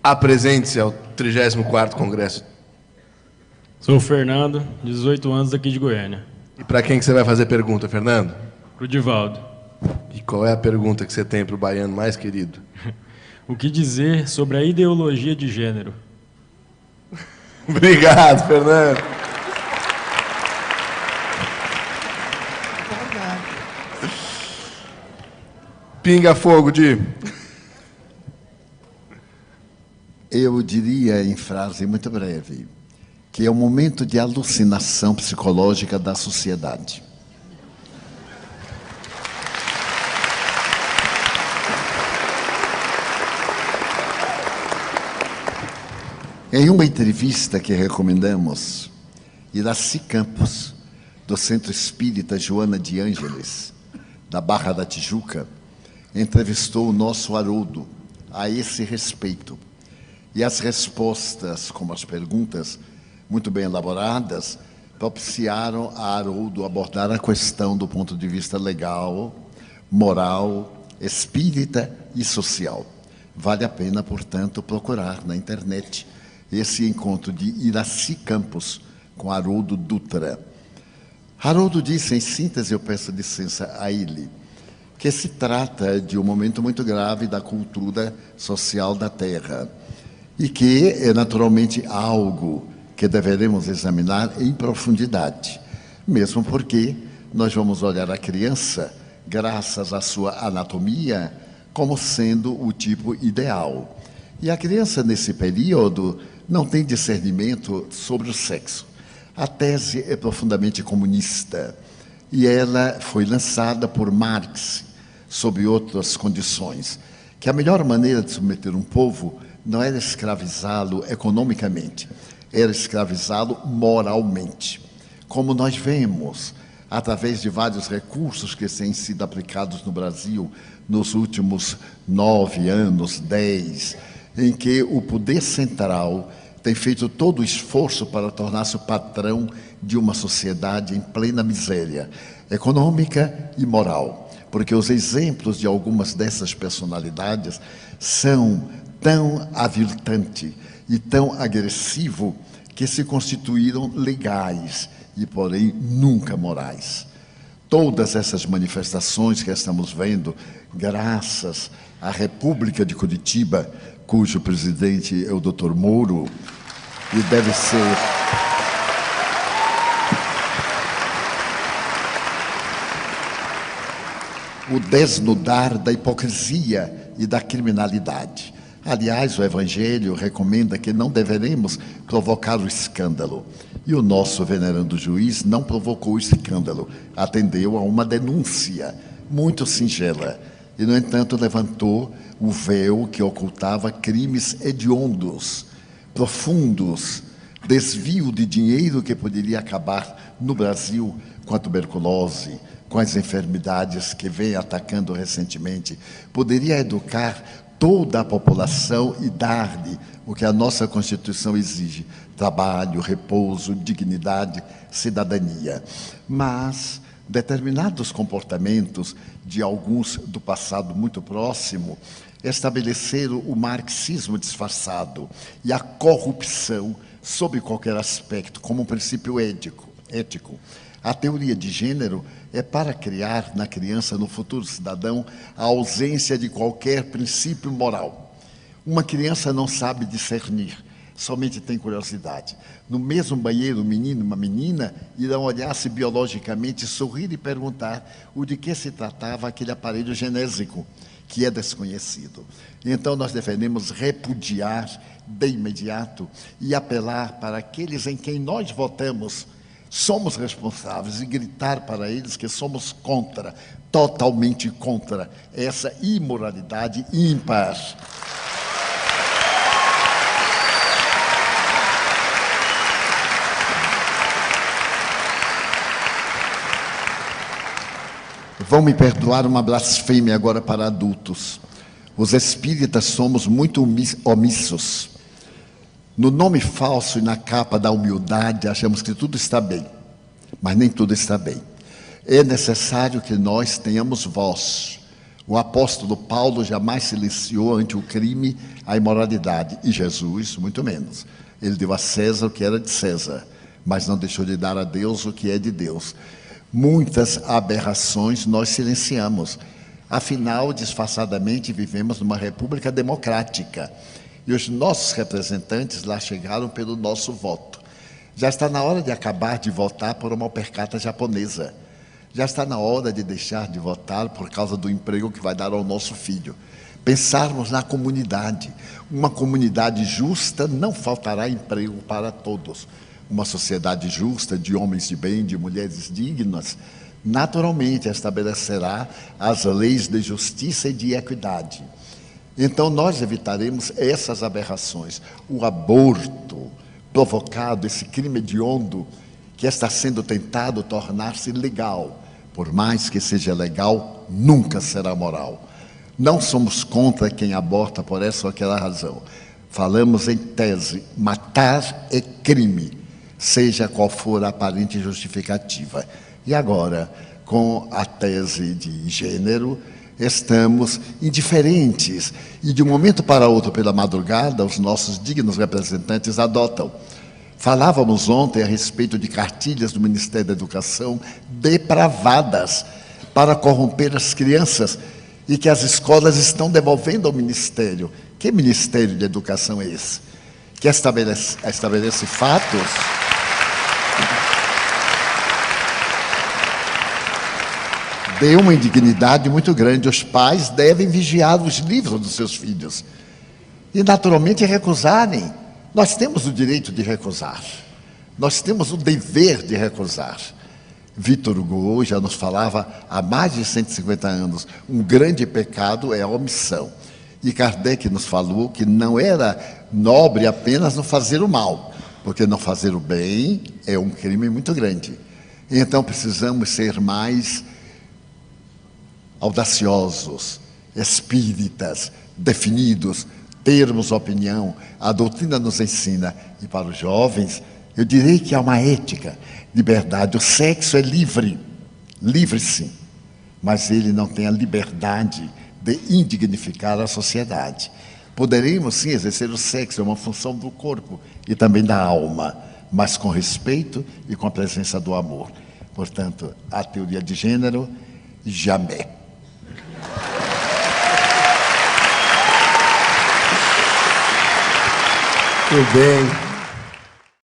Apresente-se ao 34º Congresso. Sou o Fernando, 18 anos, daqui de Goiânia. E para quem que você vai fazer pergunta, Fernando? Pro Divaldo. E qual é a pergunta que você tem para o baiano mais querido? O que dizer sobre a ideologia de gênero? Obrigado, Fernando. Pinga fogo, Di. Eu diria, em frase muito breve, que é um momento de alucinação psicológica da sociedade. Em uma entrevista que recomendamos, Iraci Campos, do Centro Espírita Joana de Ângeles, da Barra da Tijuca, entrevistou o nosso Haroldo a esse respeito. E as respostas, como as perguntas, muito bem elaboradas, propiciaram a Haroldo abordar a questão do ponto de vista legal, moral, espírita e social. Vale a pena, portanto, procurar na internet esse encontro de Iraci Campos com Haroldo Dutra. Haroldo disse, em síntese, eu peço licença a ele, que se trata de um momento muito grave da cultura social da Terra e que é naturalmente algo que deveremos examinar em profundidade, mesmo porque nós vamos olhar a criança, graças à sua anatomia, como sendo o tipo ideal. E a criança, nesse período, não tem discernimento sobre o sexo. A tese é profundamente comunista e ela foi lançada por Marx, sob outras condições, que a melhor maneira de submeter um povo não era escravizá-lo economicamente, era escravizá-lo moralmente. Como nós vemos, através de vários recursos que têm sido aplicados no Brasil nos últimos 9 anos, 10, em que o poder central tem feito todo o esforço para tornar-se o patrão de uma sociedade em plena miséria econômica e moral, porque os exemplos de algumas dessas personalidades são tão aviltantes e tão agressivos que se constituíram legais e, porém, nunca morais. Todas essas manifestações que estamos vendo, graças à República de Curitiba, cujo presidente é o Dr. Moro, e deve ser o desnudar da hipocrisia e da criminalidade. Aliás, o Evangelho recomenda que não deveremos provocar o escândalo. E o nosso venerando juiz não provocou o escândalo, atendeu a uma denúncia muito singela. E, no entanto, levantou o véu que ocultava crimes hediondos, profundos, desvio de dinheiro que poderia acabar no Brasil com a tuberculose, com as enfermidades que vem atacando recentemente, poderia educar toda a população e dar-lhe o que a nossa Constituição exige: trabalho, repouso, dignidade, cidadania. Mas determinados comportamentos de alguns do passado muito próximo estabeleceram o marxismo disfarçado e a corrupção sob qualquer aspecto como um princípio ético. A teoria de gênero é para criar na criança, no futuro cidadão, a ausência de qualquer princípio moral. Uma criança não sabe discernir, somente tem curiosidade. No mesmo banheiro, um menino e uma menina irão olhar-se biologicamente, sorrir e perguntar o de que se tratava aquele aparelho genésico, que é desconhecido. Então, nós devemos repudiar de imediato e apelar para aqueles em quem nós votamos, somos responsáveis, e gritar para eles que somos contra, totalmente contra, essa imoralidade ímpar. Vão me perdoar uma blasfêmia agora para adultos. Os espíritas somos muito omissos. No nome falso e na capa da humildade, achamos que tudo está bem, mas nem tudo está bem. É necessário que nós tenhamos voz. O apóstolo Paulo jamais silenciou ante o crime a imoralidade, e Jesus, muito menos. Ele deu a César o que era de César, mas não deixou de dar a Deus o que é de Deus. Muitas aberrações nós silenciamos. Afinal, disfarçadamente, vivemos numa república democrática. E os nossos representantes lá chegaram pelo nosso voto. Já está na hora de acabar de votar por uma opercata japonesa. Já está na hora de deixar de votar por causa do emprego que vai dar ao nosso filho. Pensarmos na comunidade. Uma comunidade justa não faltará emprego para todos. Uma sociedade justa, de homens de bem, de mulheres dignas, naturalmente estabelecerá as leis de justiça e de equidade. Então nós evitaremos essas aberrações. O aborto provocado, esse crime hediondo que está sendo tentado tornar-se legal, por mais que seja legal, nunca será moral. Não somos contra quem aborta por essa ou aquela razão. Falamos em tese, matar é crime, seja qual for a aparente justificativa. E agora, com a tese de gênero, estamos indiferentes. E de um momento para outro, pela madrugada, os nossos dignos representantes adotam. Falávamos ontem a respeito de cartilhas do Ministério da Educação depravadas para corromper as crianças e que as escolas estão devolvendo ao Ministério. Que Ministério de Educação é esse? Que estabelece fatos de uma indignidade muito grande. Os pais devem vigiar os livros dos seus filhos e, naturalmente, recusarem. Nós temos o direito de recusar. Nós temos o dever de recusar. Victor Hugo já nos falava há mais de 150 anos, um grande pecado é a omissão. E Kardec nos falou que não era nobre apenas não fazer o mal, porque não fazer o bem é um crime muito grande. Então precisamos ser mais audaciosos, espíritas, definidos, termos opinião. A doutrina nos ensina, e para os jovens, eu direi que há uma ética, liberdade. O sexo é livre, livre sim, mas ele não tem a liberdade de indignificar a sociedade. Poderemos sim exercer o sexo, é uma função do corpo e também da alma, mas com respeito e com a presença do amor. Portanto, a teoria de gênero, jamais. Muito bem.